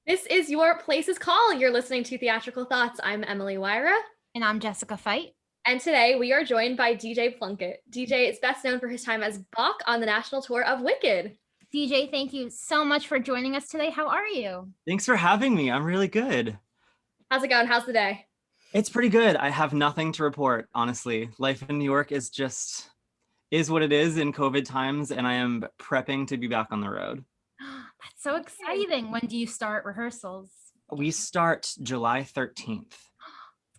This is Your Place's Call. You're listening to Theatrical Thoughts. I'm Emily Wyra. And I'm Jessica Fight. And today we are joined by DJ Plunkett. DJ is best known for his time as Bach on the national tour of Wicked. DJ, thank you so much for joining us today. How are you? Thanks for having me. I'm really good. How's it going? How's the day? It's pretty good. I have nothing to report, honestly. Life in New York is what it is in COVID times, and I am prepping to be back on the road. That's so exciting. When do you start rehearsals? We start July 13th.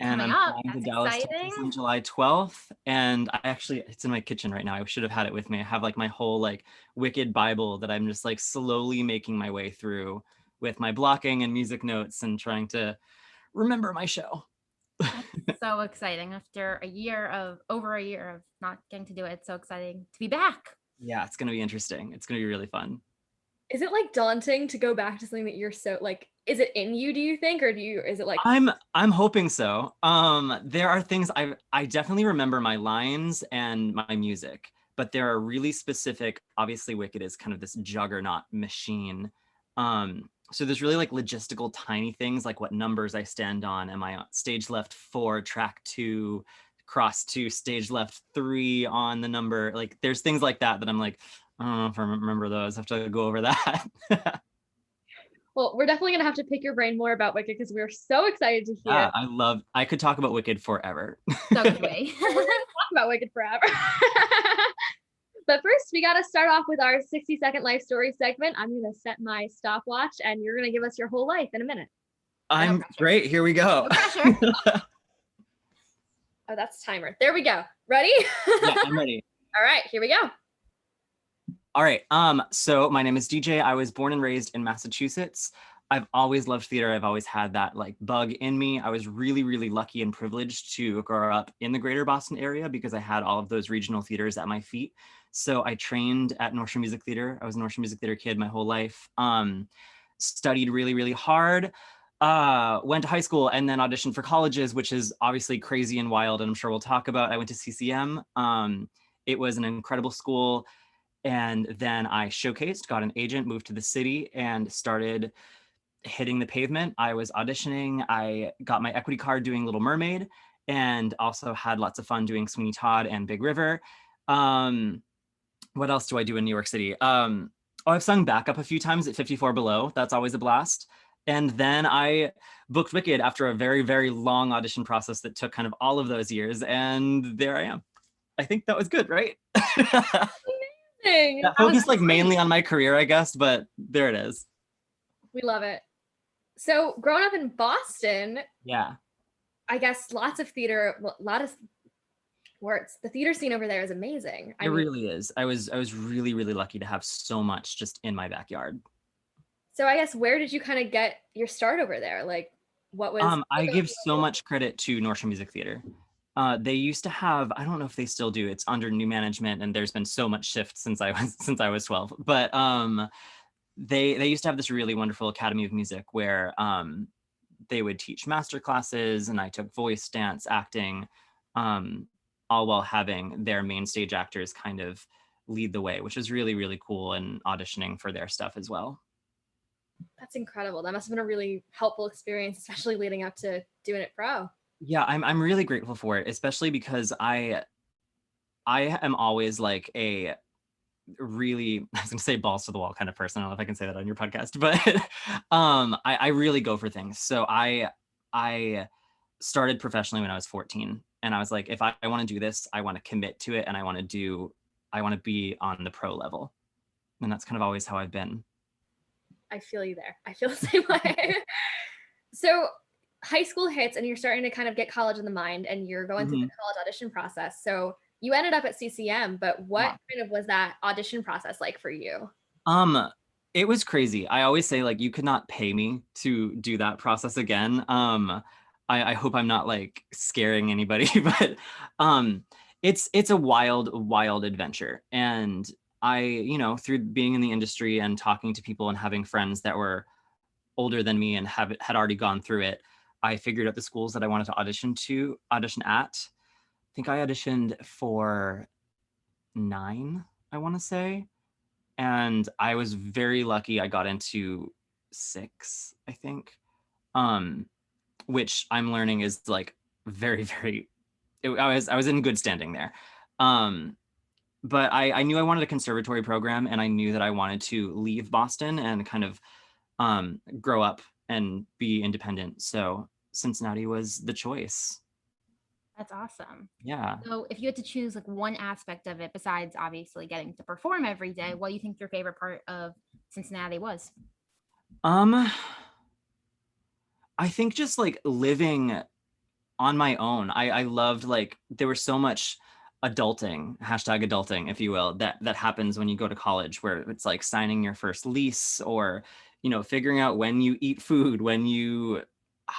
And Coming I'm up. flying to That's Dallas, exciting. Texas on July 12th. And it's in my kitchen right now. I should have had it with me. I have like my whole like Wicked Bible that I'm just like slowly making my way through with my blocking and music notes and trying to remember my show. That's so exciting. After over a year of not getting to do it, it's so exciting to be back. Yeah, it's going to be interesting. It's going to be really fun. Is it like daunting to go back to something that you're so like, is it in you, do you think, or is it like? I'm hoping so. There are things I definitely remember my lines and my music, but there are really specific, obviously Wicked is kind of this juggernaut machine. So there's really like logistical tiny things like what numbers I stand on. Am I on stage left 4, track 2, cross 2, stage left 3 on the number? Like there's things like that I'm like, I don't know if I remember those. I have to go over that. Well, we're definitely going to have to pick your brain more about Wicked because we're so excited to hear. Yeah, I could talk about Wicked forever. So good way. We're going to talk about Wicked forever. But first, we got to start off with our 60-second life story segment. I'm going to set my stopwatch and you're going to give us your whole life in a minute. I'm great. Here we go. No pressure. Oh, that's timer. There we go. Ready? Yeah, I'm ready. All right, here we go. All right. So my name is DJ. I was born and raised in Massachusetts. I've always loved theater. I've always had that like bug in me. I was really, really lucky and privileged to grow up in the greater Boston area because I had all of those regional theaters at my feet. So I trained at North Shore Music Theater. I was a North Shore Music Theater kid my whole life. Studied really, really hard. Went to high school and then auditioned for colleges, which is obviously crazy and wild, and I'm sure we'll talk about. I went to CCM. It was an incredible school. And then I showcased, got an agent, moved to the city, and started hitting the pavement. I was auditioning. I got my equity card doing Little Mermaid, and also had lots of fun doing Sweeney Todd and Big River. What else do I do in New York City? I've sung backup a few times at 54 Below. That's always a blast. And then I booked Wicked after a very, very long audition process that took kind of all of those years. And there I am. I think that was good, right? That focused like mainly on my career, I guess, but there it is. We love it. So growing up in Boston, yeah, I guess lots of theater, a lot of words. The theater scene over there is amazing. It really is. I was really, really lucky to have so much just in my backyard. So I guess where did you kind of get your start over there? Like what was I give so much credit to North Shore Music Theater. They used to have, I don't know if they still do, it's under new management and there's been so much shift since I was 12, but they used to have this really wonderful Academy of Music where they would teach master classes, and I took voice, dance, acting, all while having their main stage actors kind of lead the way, which was really, really cool, and auditioning for their stuff as well. That's incredible. That must have been a really helpful experience, especially leading up to doing it pro. Yeah, I'm really grateful for it, especially because I am always like a really, I was gonna say balls to the wall kind of person. I don't know if I can say that on your podcast, but I really go for things. So I started professionally when I was 14, and I was like, if I want to do this, I want to commit to it, and I want to be on the pro level, and that's kind of always how I've been. I feel you there. I feel the same way. So high school hits and you're starting to kind of get college in the mind, and you're going through the college audition process. So you ended up at CCM, but what kind of was that audition process like for you? It was crazy. I always say like, you could not pay me to do that process again. I hope I'm not like scaring anybody, but it's a wild adventure. And I, through being in the industry and talking to people and having friends that were older than me and had already gone through it, I figured out the schools that I wanted to audition at. I think I auditioned for 9, I want to say. And I was very lucky. I got into 6, I think, which I'm learning is like very, very, I was in good standing there. But I knew I wanted a conservatory program, and I knew that I wanted to leave Boston and kind of grow up and be independent. So Cincinnati was the choice. That's awesome. Yeah. So if you had to choose like one aspect of it, besides obviously getting to perform every day, what do you think your favorite part of Cincinnati was? I think just like living on my own. I loved, like, there was so much adulting, hashtag adulting, if you will, that happens when you go to college, where it's like signing your first lease, or, you know, figuring out when you eat food, when you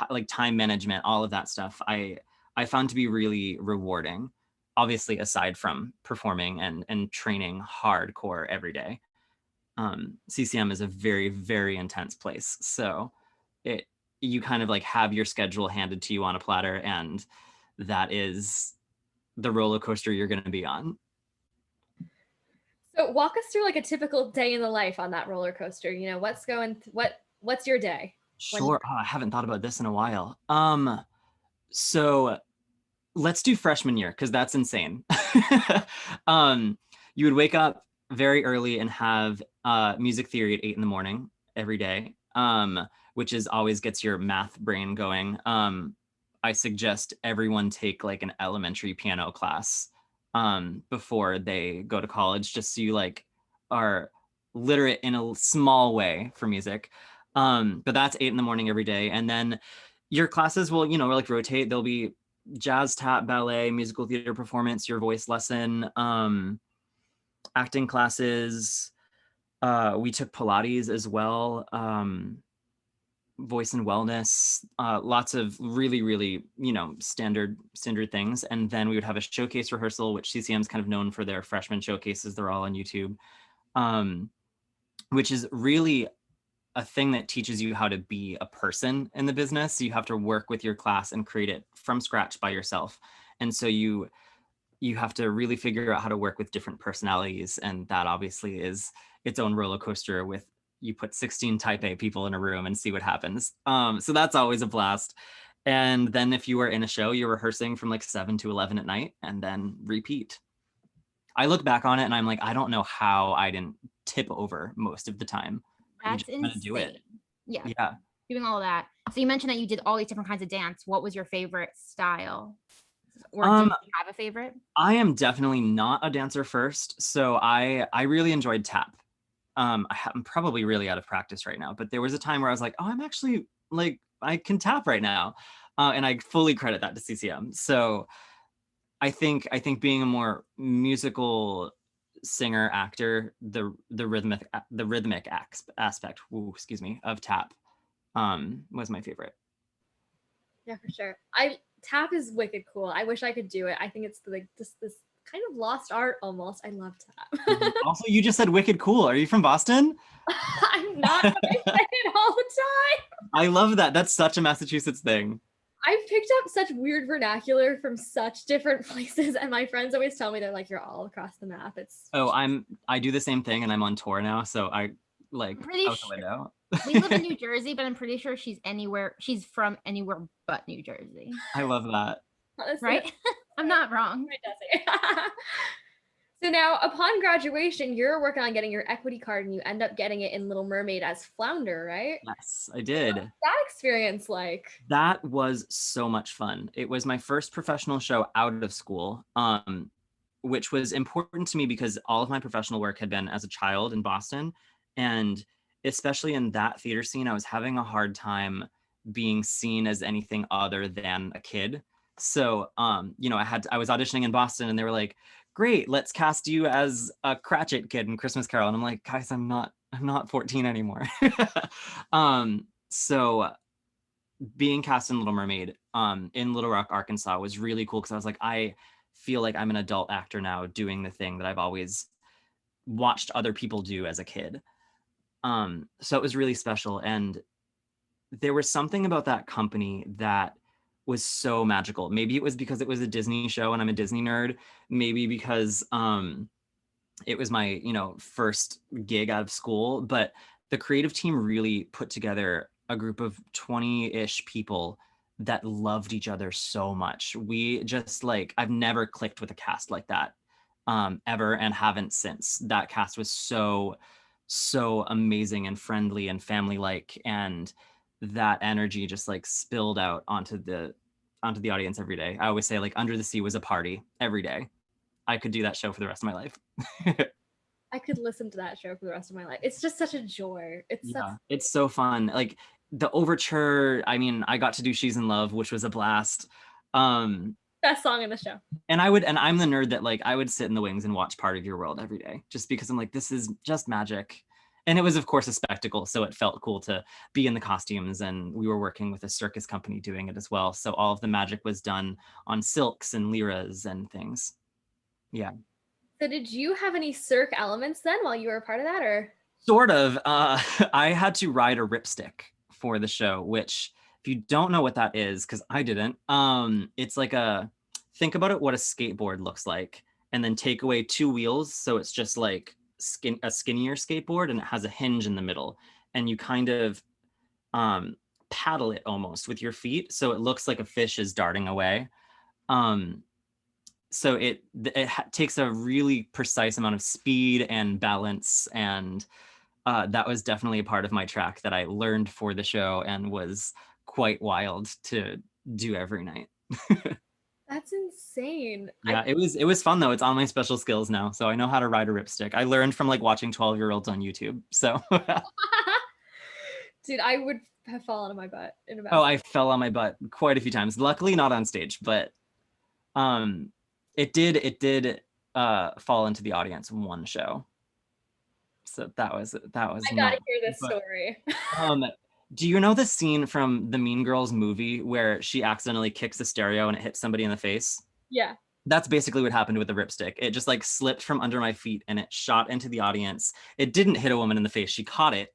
like time management, all of that stuff. I found to be really rewarding, obviously, aside from performing and training hardcore every day. CCM is a very, very intense place. So it you kind of like have your schedule handed to you on a platter, and that is the roller coaster you're going to be on. So walk us through like a typical day in the life on that roller coaster. You know, what's your day? Sure. Oh, I haven't thought about this in a while. So let's do freshman year, because that's insane. You would wake up very early and have music theory at 8 in the morning every day, which is always gets your math brain going. I suggest everyone take like an elementary piano class before they go to college, just so you like are literate in a small way for music. But that's 8 in the morning every day, and then your classes will, you know, like rotate. There'll be jazz, tap, ballet, musical theater performance, your voice lesson, acting classes. We took Pilates as well, voice and wellness, lots of really, really, you know, standard things. And then we would have a showcase rehearsal, which CCM is kind of known for their freshman showcases. They're all on YouTube, which is really a thing that teaches you how to be a person in the business. So you have to work with your class and create it from scratch by yourself. And so you have to really figure out how to work with different personalities. And that obviously is its own roller coaster. With you put 16 type A people in a room and see what happens. So that's always a blast. And then if you were in a show, you're rehearsing from like 7 to 11 at night and then repeat. I look back on it and I'm like, I don't know how I didn't tip over most of the time. That's insane. Do it. Yeah. Yeah. Doing all of that. So you mentioned that you did all these different kinds of dance. What was your favorite style? Or did you have a favorite? I am definitely not a dancer first. So I really enjoyed tap. I'm probably really out of practice right now, but there was a time where I was like, oh, I'm actually like, I can tap right now. And I fully credit that to CCM. So I think being a more musical singer, actor, the rhythmic aspect, of tap was my favorite. Yeah, for sure. Tap is wicked cool. I wish I could do it. I think it's like this kind of lost art almost. I love tap. Also, you just said wicked cool. Are you from Boston? I'm not. I say it all the time. I love that. That's such a Massachusetts thing. I've picked up such weird vernacular from such different places, and my friends always tell me they're like, you're all across the map. I do the same thing, and I'm on tour now, so I like pretty out sure. the window. We live in New Jersey, but I'm pretty sure she's from anywhere but New Jersey. I love that. Honestly, right? I'm not wrong. So now, upon graduation, you're working on getting your equity card, and you end up getting it in Little Mermaid as Flounder, right? Yes, I did. What was that experience like? That was so much fun. It was my first professional show out of school, which was important to me because all of my professional work had been as a child in Boston. And especially in that theater scene, I was having a hard time being seen as anything other than a kid. So, you know, I was auditioning in Boston, and they were like, great, let's cast you as a Cratchit kid in Christmas Carol. And I'm like, guys, I'm not 14 anymore. So being cast in Little Mermaid in Little Rock, Arkansas was really cool, because I was like, I feel like I'm an adult actor now doing the thing that I've always watched other people do as a kid. So it was really special. And there was something about that company that was so magical. Maybe it was because it was a Disney show and I'm a Disney nerd. Maybe because it was my, you know, first gig out of school. But the creative team really put together a group of 20-ish people that loved each other so much. We just like, I've never clicked with a cast like that ever, and haven't since. That cast was so amazing and friendly and family-like, and that energy just like spilled out onto the audience every day. I always say like Under the Sea was a party every day. I could do that show for the rest of my life. I could listen to that show for the rest of my life. It's just such a joy. It's so fun. Like the overture, I mean, I got to do She's in Love, which was a blast. Best song in the show. And I'm the nerd that like I would sit in the wings and watch Part of Your World every day, just because I'm like, this is just magic. And it was of course a spectacle, so it felt cool to be in the costumes, and we were working with a circus company doing it as well. So all of the magic was done on silks and liras and things. Yeah. So did you have any cirque elements then while you were a part of that, or? Sort of. I had to ride a ripstick for the show, which if you don't know what that is, because I didn't, it's like think about it what a skateboard looks like, and then take away 2 wheels, so it's just like a skinnier skateboard, and it has a hinge in the middle, and you kind of paddle it almost with your feet, so it looks like a fish is darting away. So it takes a really precise amount of speed and balance, and that was definitely a part of my track that I learned for the show and was quite wild to do every night. That's insane. Yeah, it was fun though. It's on my special skills now, so I know how to ride a ripstick. I learned from like watching 12-year-olds on YouTube. So Dude, I would have fallen on my butt in a I fell on my butt quite a few times. Luckily not on stage, but it did fall into the audience in one show. So that was I gotta hear this story. Do you know the scene from the Mean Girls movie where she accidentally kicks a stereo and it hits somebody in the face? Yeah. That's basically what happened with the ripstick. It just like slipped from under my feet and it shot into the audience. It didn't hit a woman in the face. She caught it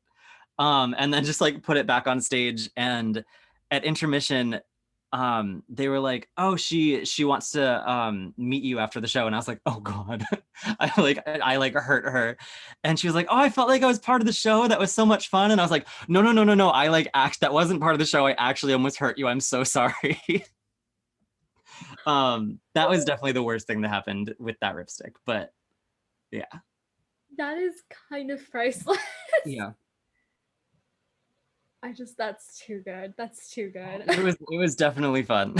and then just like put it back on stage. And at intermission, they were like, oh, she wants to meet you after the show. And I was like, oh God, I hurt her. And she was like, oh, I felt like I was part of the show. That was so much fun. And I was like, no. That wasn't part of the show. I actually almost hurt you. I'm so sorry. That was definitely the worst thing that happened with that ripstick, but yeah. That is kind of priceless. Yeah. That's too good. That's too good. It was definitely fun.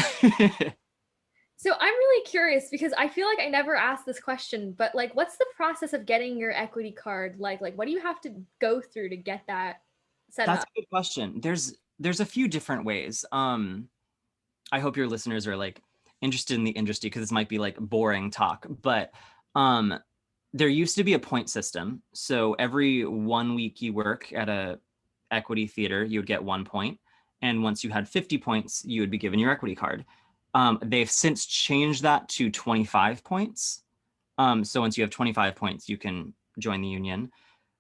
So I'm really curious because I feel like I never asked this question, but like, what's the process of getting your equity card? Like what do you have to go through to get that set up? That's a good question. There's a few different ways. I hope your listeners are like interested in the industry because this might be like boring talk, but there used to be a point system. So every 1 week you work at a equity theater, you would get 1 point. And once you had 50 points, you would be given your equity card. They've since changed that to 25 points. So once you have 25 points, you can join the union.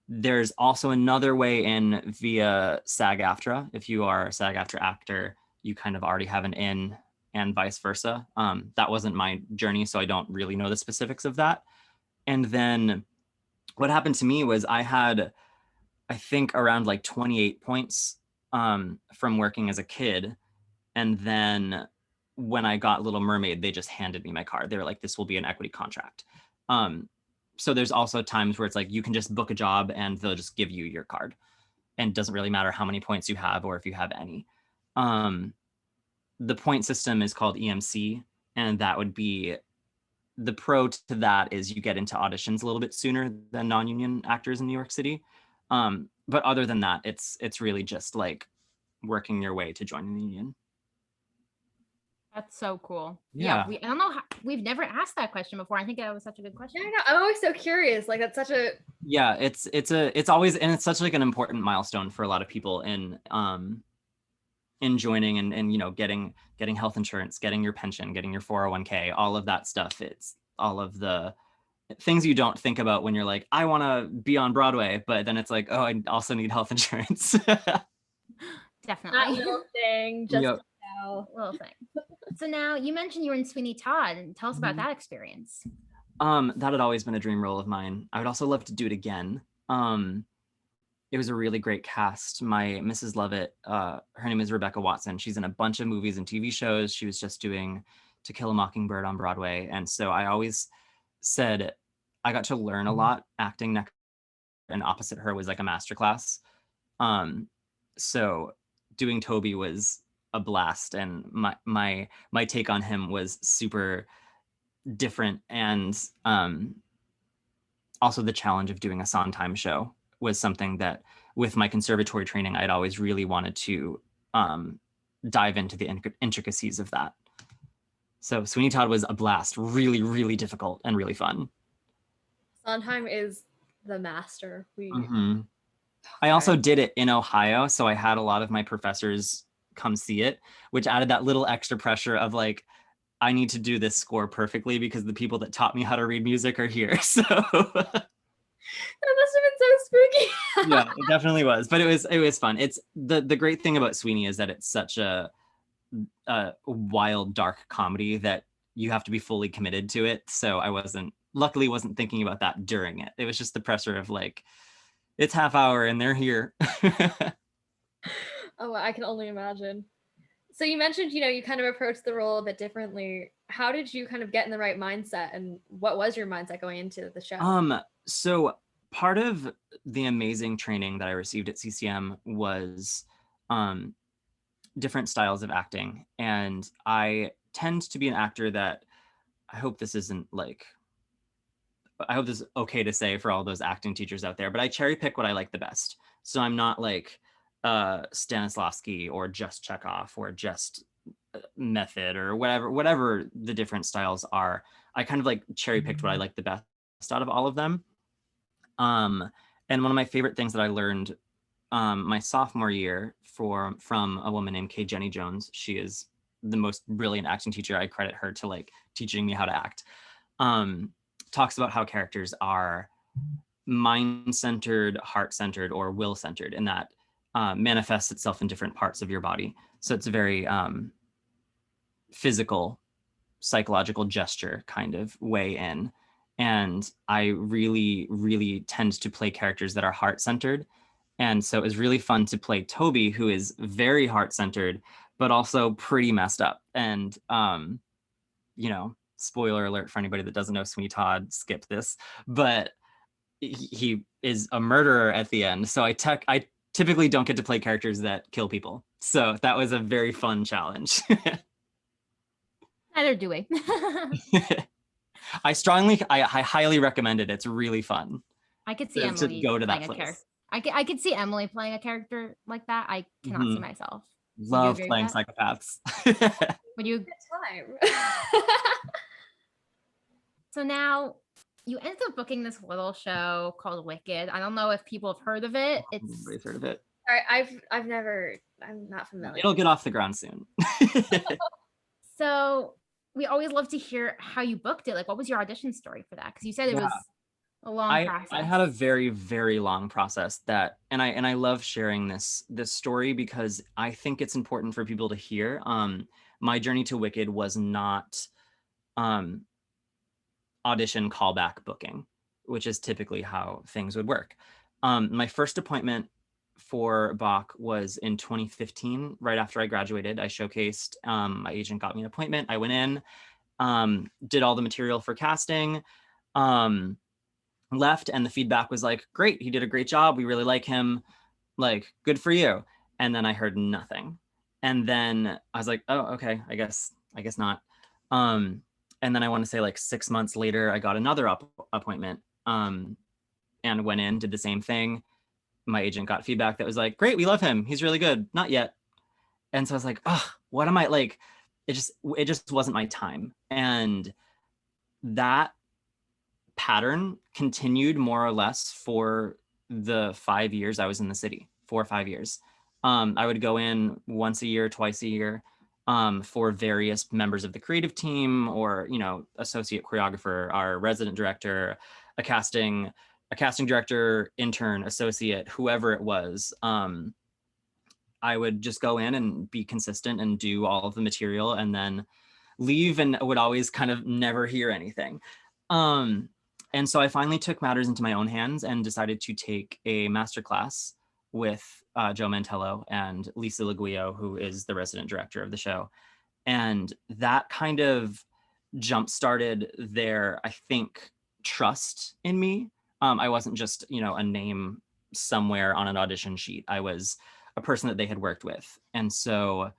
There's also another way in via SAG-AFTRA. If you are a SAG-AFTRA actor, you kind of already have an in, and vice versa. That wasn't my journey, so I don't really know the specifics of that. And then what happened to me was I had, I think, around like 28 points from working as a kid. And then when I got Little Mermaid, they just handed me my card. They were like, this will be an equity contract. So there's also times where it's like, you can just book a job and they'll just give you your card. And it doesn't really matter how many points you have or if you have any. The point system is called EMC. And that would be, the pro to that is you get into auditions a little bit sooner than non-union actors in New York City. But other than that, it's really just like working your way to joining the union. That's so cool. Yeah. I don't know we've never asked that question before. I think that was such a good question. Yeah, I know. I'm always so curious. Like that's such a it's always, and it's such like an important milestone for a lot of people in joining and you know getting health insurance, getting your pension, getting your 401k, all of that stuff. It's all of the things you don't think about when you're like, I want to be on Broadway, but then it's like, oh, I also need health insurance. Definitely. that little thing, just Yep. Little thing. So now you mentioned you were in Sweeney Todd, and tell us about that experience. That had always been a dream role of mine. I would also love to do it again. it was a really great cast. My Mrs. Lovett, her name is Rebecca Watson. She's in a bunch of movies and TV shows. She was just doing To Kill a Mockingbird on Broadway. And so I always said I got to learn a lot acting next, and opposite her was like a masterclass. So doing Toby was a blast, and my take on him was super different. And also the challenge of doing a Sondheim show was something that, with my conservatory training, I'd always really wanted to dive into the intricacies of that. So Sweeney Todd was a blast, really, really difficult and really fun. Sondheim is the master. I also did it in Ohio, so I had a lot of my professors come see it, which added that little extra pressure of like, I need to do this score perfectly because the people that taught me how to read music are here. So That must have been so spooky. yeah, it definitely was, but it was fun. It's the great thing about Sweeney is that it's such a wild, dark comedy that you have to be fully committed to it. So I luckily wasn't thinking about that during it. It was just the pressure of like, it's half hour and they're here. Oh, I can only imagine. So you mentioned, you kind of approached the role a bit differently. How did you kind of get in the right mindset, and what was your mindset going into the show? So part of the amazing training that I received at CCM was different styles of acting. And I tend to be an actor that, I hope this is okay to say for all those acting teachers out there, but I cherry pick what I like the best. So I'm not like Stanislavski or just Chekhov or just Method or whatever the different styles are. I kind of like cherry picked what I like the best out of all of them. And one of my favorite things that I learned my sophomore year from a woman named Kay Jenny Jones. She is the most brilliant acting teacher. I credit her to like teaching me how to act. Talks about how characters are mind-centered, heart-centered, or will-centered, and that manifests itself in different parts of your body. So it's a very physical, psychological gesture kind of way in. And I really, really tend to play characters that are heart-centered. And so it was really fun to play Toby, who is very heart-centered, but also pretty messed up. And, spoiler alert for anybody that doesn't know Sweeney Todd, skip this, but he is a murderer at the end. So I typically don't get to play characters that kill people. So that was a very fun challenge. Neither do we. I highly recommend it. It's really fun. I could see Emily go to that playing a place. character. I could see Emily playing a character like that. I cannot see myself. Love playing psychopaths. Would you? Good time. So now you ended up booking this little show called Wicked. I don't know if people have heard of it. Nobody's heard of it. All right, I'm not familiar. It'll get off the ground soon. So we always love to hear how you booked it. Like, what was your audition story for that? Because you said it was a long process. I had a very, very long process and I love sharing this story because I think it's important for people to hear. My journey to Wicked was not audition callback booking, which is typically how things would work. My first appointment for Bach was in 2015, right after I graduated. I showcased, my agent got me an appointment. I went in, did all the material for casting, left, and the feedback was like, great, he did a great job. We really like him. Like, good for you. And then I heard nothing. And then I was like, oh, okay, I guess not. And then I want to say like 6 months later, I got another appointment and went in, did the same thing. My agent got feedback that was like, great, we love him. He's really good. Not yet. And so I was like, oh, what am I like? It just wasn't my time. And that pattern continued more or less for the 5 years I was in the city, 4 or 5 years. I would go in once a year, twice a year, for various members of the creative team or, associate choreographer, our resident director, a casting director, intern, associate, whoever it was. I would just go in and be consistent and do all of the material and then leave and would always kind of never hear anything. And so I finally took matters into my own hands and decided to take a masterclass with Joe Mantello and Lisa Laguio, who is the resident director of the show. And that kind of jump-started their, I think, trust in me. I wasn't just, a name somewhere on an audition sheet. I was a person that they had worked with. And so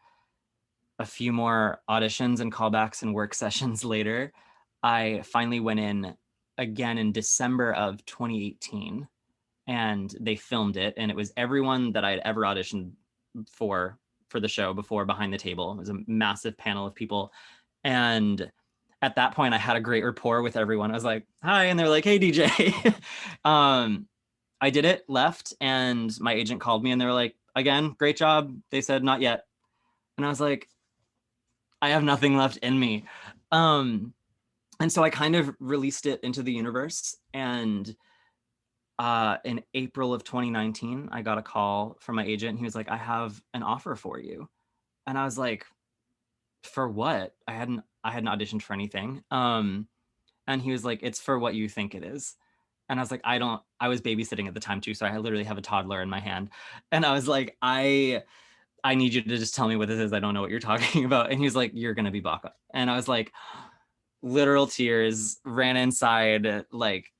a few more auditions and callbacks and work sessions later, I finally went in again in December of 2018, and they filmed it. And it was everyone that I had ever auditioned for the show before behind the table. It was a massive panel of people. And at that point, I had a great rapport with everyone. I was like, hi. And they're like, hey, DJ. I did it, left, and my agent called me and they were like, again, great job. They said, not yet. And I was like, I have nothing left in me. And so I kind of released it into the universe. And in April of 2019, I got a call from my agent. He was like, I have an offer for you. And I was like, for what? I hadn't auditioned for anything. And he was like, it's for what you think it is. And I was like, I was babysitting at the time too. So I literally have a toddler in my hand. And I was like, I need you to just tell me what this is. I don't know what you're talking about. And he was like, you're going to be Baka. And I was like, literal tears, ran inside, like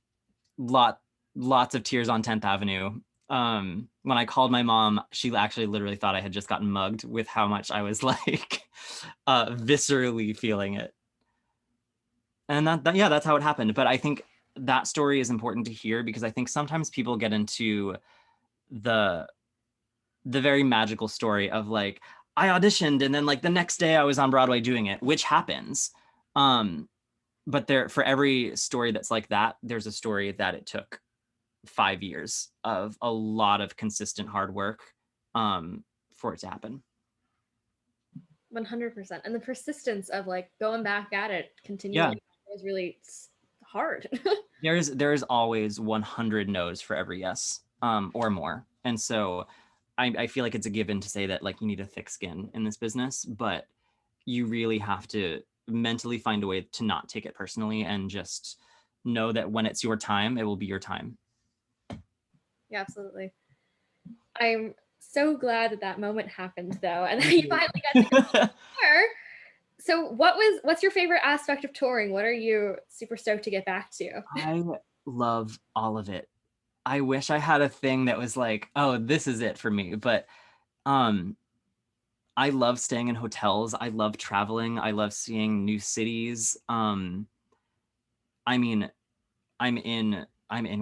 lots of tears on 10th Avenue. When I called my mom, she actually literally thought I had just gotten mugged with how much I was like viscerally feeling it. And that's how it happened. But I think that story is important to hear because I think sometimes people get into the very magical story of like, I auditioned and then like the next day I was on Broadway doing it, which happens. But for every story that's like that, there's a story that it took 5 years of a lot of consistent hard work for it to happen. 100%. And the persistence of like going back at it continually was really hard. There's always 100 no's for every yes, or more. And so I feel like it's a given to say that like you need a thick skin in this business, but you really have to mentally find a way to not take it personally and just know that when it's your time, it will be your time. Yeah, absolutely. I'm so glad that moment happened though, and that you finally got to go tour. So what's your favorite aspect of touring? What are you super stoked to get back to? I love all of it. I wish I had a thing that was like, oh, this is it for me. But I love staying in hotels. I love traveling. I love seeing new cities. I mean, I'm in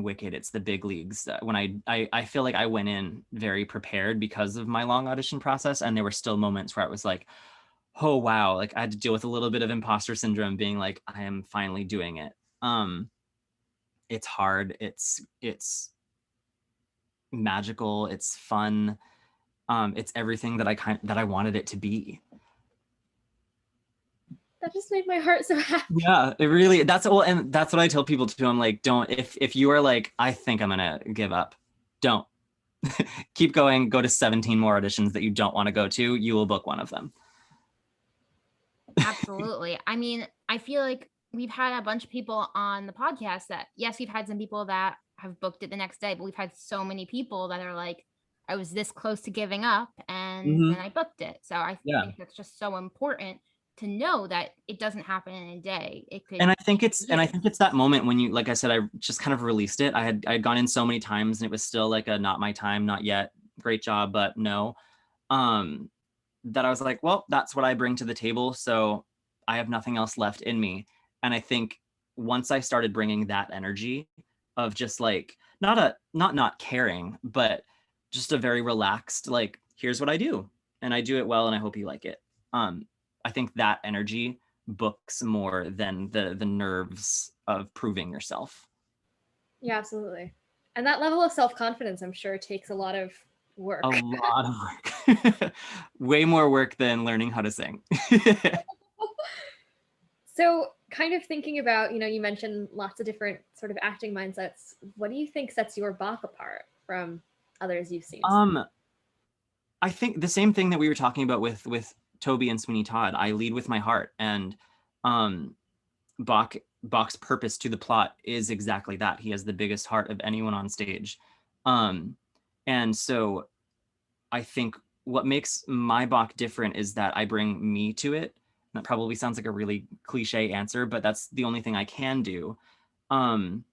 Wicked. It's the big leagues. When I feel like I went in very prepared because of my long audition process, and there were still moments where it was like, oh wow, like I had to deal with a little bit of imposter syndrome, being like, I am finally doing it. It's hard. It's magical. It's fun. It's everything that I wanted it to be. That just made my heart so happy. Yeah, it really, and that's what I tell people too. I'm like, don't, if you are like, I think I'm gonna give up, don't. Keep going, go to 17 more auditions that you don't want to go to, you will book one of them. Absolutely. I mean, I feel like we've had a bunch of people on the podcast that, yes, we've had some people that have booked it the next day, but we've had so many people that are like, I was this close to giving up and then I booked it. So I think that's just so important to know that it doesn't happen in a day. It could. And I think it's that moment when you, like I said, I just kind of released it. I had gone in so many times and it was still like a not my time, not yet. Great job, but no. That I was like, well, that's what I bring to the table. So I have nothing else left in me. And I think once I started bringing that energy of just like, not caring, but just a very relaxed, like, here's what I do and I do it well and I hope you like it. I think that energy books more than the nerves of proving yourself. Yeah, absolutely. And that level of self-confidence, I'm sure, takes a lot of work. A lot of work. Way more work than learning how to sing. So kind of thinking about, you mentioned lots of different sort of acting mindsets. What do you think sets your Bach apart from others you've seen? I think the same thing that we were talking about with Toby and Sweeney Todd. I lead with my heart, and Bach's purpose to the plot is exactly that. He has the biggest heart of anyone on stage. And so I think what makes my Bach different is that I bring me to it. That probably sounds like a really cliche answer, but that's the only thing I can do. Um,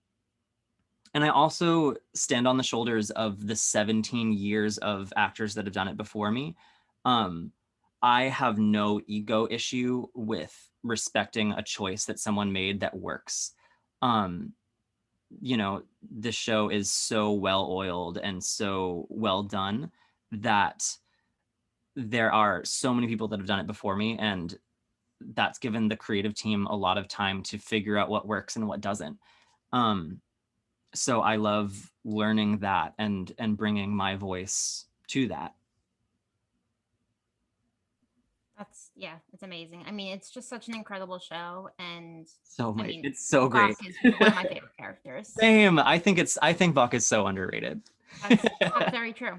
and I also stand on the shoulders of the 17 years of actors that have done it before me. Um, I have no ego issue with respecting a choice that someone made that works. Um, you know, this show is so well oiled and so well done that there are so many people that have done it before me, and that's given the creative team a lot of time to figure out what works and what doesn't. Um, so I love learning that and bringing my voice to that. It's amazing. I mean, it's just such an incredible show, and So I many, mean, it's so great. Bach is one of my favorite characters. Same. I think Bach is so underrated. That's very true.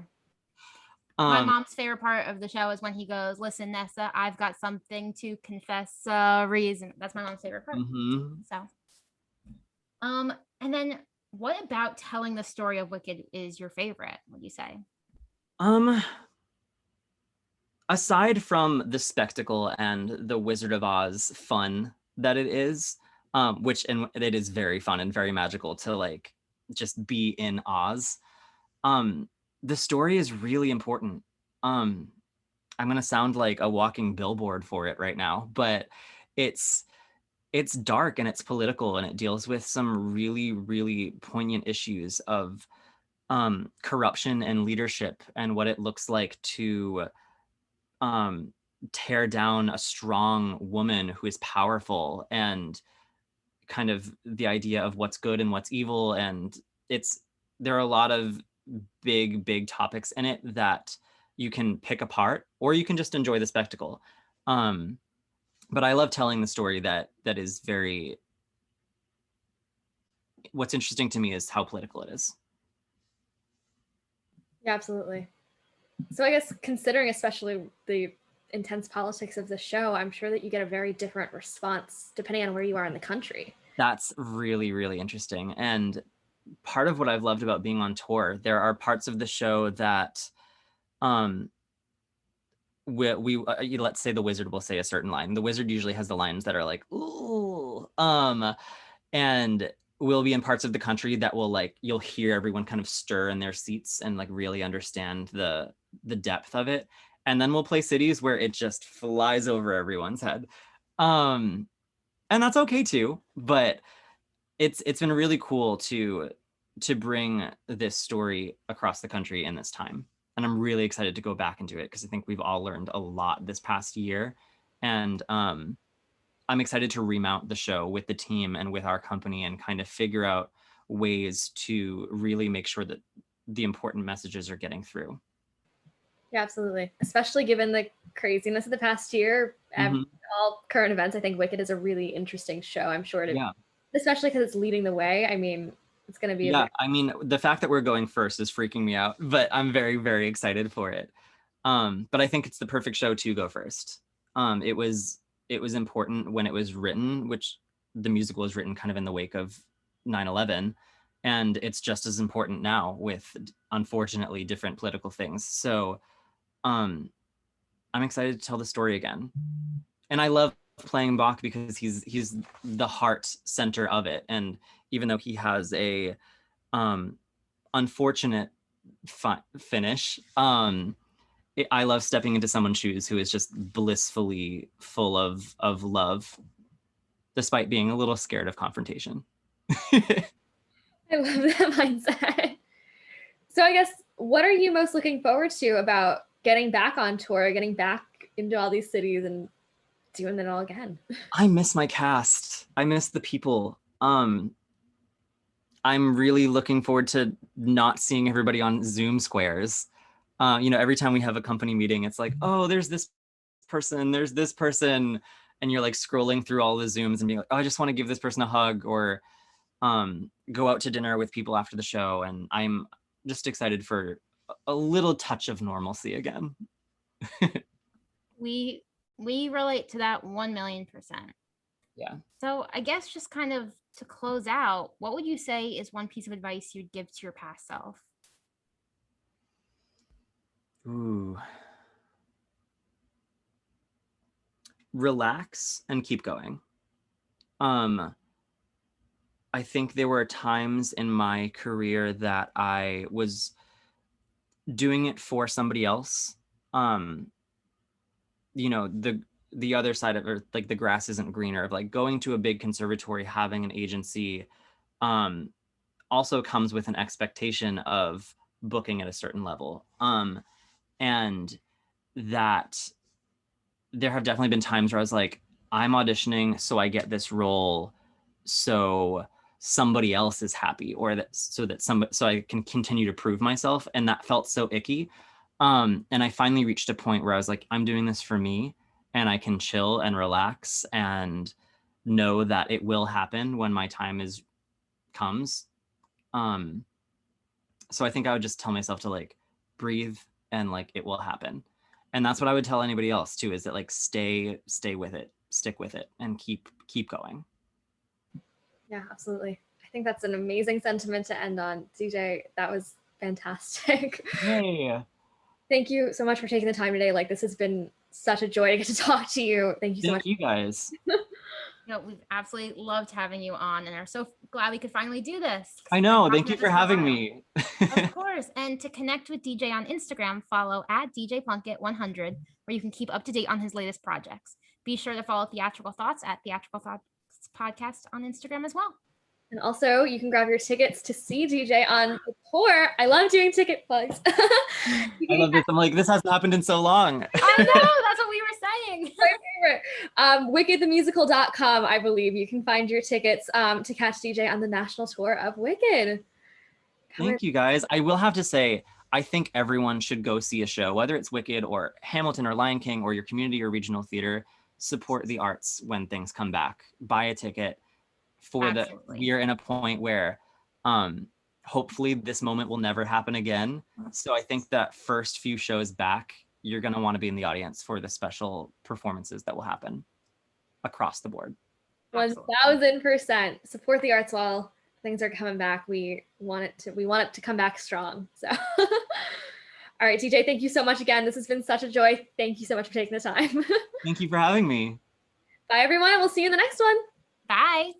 My Um, mom's favorite part of the show is when he goes, "Listen, Nessa, I've got something to confess. Reason." That's my mom's favorite part. mhm. So, and then what about telling the story of Wicked is your favorite? What do you say? Aside from the spectacle and the Wizard of Oz fun that it is, which and it is very fun and very magical to like just be in Oz. The story is really important. I'm gonna sound like a walking billboard for it right now, but it's it's dark and it's political and it deals with some really, really poignant issues of corruption and leadership and what it looks like to um, tear down a strong woman who is powerful, and kind of the idea of what's good and what's evil. And there are a lot of big topics in it that you can pick apart, or you can just enjoy the spectacle. Um, but I love telling the story that is very, what's interesting to me is how political it is. Yeah, absolutely. So I guess considering especially the intense politics of the show, I'm sure that you get a very different response depending on where you are in the country. That's really, really interesting. And part of what I've loved about being on tour, there are parts of the show that um let's say the wizard will say a certain line. The wizard usually has the lines that are like, ooh, and we'll be in parts of the country that will like, you'll hear everyone kind of stir in their seats and like really understand the depth of it. And then we'll play cities where it just flies over everyone's head. And that's okay too, but it's been really cool to bring this story across the country in this time. And I'm really excited to go back and do it because I think we've all learned a lot this past year. And I'm excited to remount the show with the team and with our company and kind of figure out ways to really make sure that the important messages are getting through. Yeah, absolutely. Especially given the craziness of the past year, all current events, I think Wicked is a really interesting show. I'm sure to, especially because it's leading the way. I mean, it's going to be. I mean, the fact that we're going first is freaking me out, but I'm very, very excited for it. But I think it's the perfect show to go first. It was important when it was written, which the musical was written kind of in the wake of 9/11, and it's just as important now with unfortunately different political things. So I'm excited to tell the story again. And I love playing Bach because he's the heart center of it. And even though he has a unfortunate finish, I love stepping into someone's shoes who is just blissfully full of love, despite being a little scared of confrontation. I love that mindset. So I guess, what are you most looking forward to about getting back on tour, getting back into all these cities and doing it all again? I miss my cast. I miss the people. I'm really looking forward to not seeing everybody on Zoom squares. Every time we have a company meeting, it's like, oh, there's this person, and you're like scrolling through all the Zooms and being like, oh, I just want to give this person a hug, or go out to dinner with people after the show. And I'm just excited for a little touch of normalcy again. We relate to that 1,000,000%. Yeah. So I guess just kind of to close out, what would you say is one piece of advice you'd give to your past self? relax and keep going. I think there were times in my career that I was doing it for somebody else. You know, the other side of it, like the grass isn't greener, of like going to a big conservatory, having an agency, also comes with an expectation of booking at a certain level. And that there have definitely been times where I was like, I'm auditioning so I get this role so somebody else is happy, or that so I can continue to prove myself. And that felt so icky. And I finally reached a point where I was like, I'm doing this for me, and I can chill and relax and know that it will happen when my time comes. So I think I would just tell myself to like breathe, and like it will happen. And that's what I would tell anybody else too, is that like stay with it, stick with it, and keep going. Yeah, absolutely. I think that's an amazing sentiment to end on. DJ, that was fantastic. Yay. Thank you so much for taking the time today. Like, this has been such a joy to get to talk to you. Thank you so much. Thank you guys. We've absolutely loved having you on, and are so glad we could finally do this. I know. Thank you for having me. Of course. And to connect with DJ on Instagram, follow at DJ Plunkett 100, where you can keep up to date on his latest projects. Be sure to follow Theatrical Thoughts at Theatrical Thoughts Podcast on Instagram as well. And also, you can grab your tickets to see DJ on the tour. I love doing ticket plugs. I love this. I'm like, this hasn't happened in so long. I know, that's what we were saying. My favorite. Wickedthemusical.com, I believe. You can find your tickets to catch DJ on the national tour of Wicked. Thank you, guys. I will have to say, I think everyone should go see a show, whether it's Wicked or Hamilton or Lion King or your community or regional theater. Support the arts when things come back. Buy a ticket. We are in a point where hopefully this moment will never happen again. So I think that first few shows back, you're going to want to be in the audience for the special performances that will happen across the board. 1000%. Support the arts while things are coming back. We want it to come back strong. So all right, DJ, thank you so much again. This has been such a joy. Thank you so much for taking the time. Thank you for having me. Bye everyone, and we'll see you in the next one. Bye.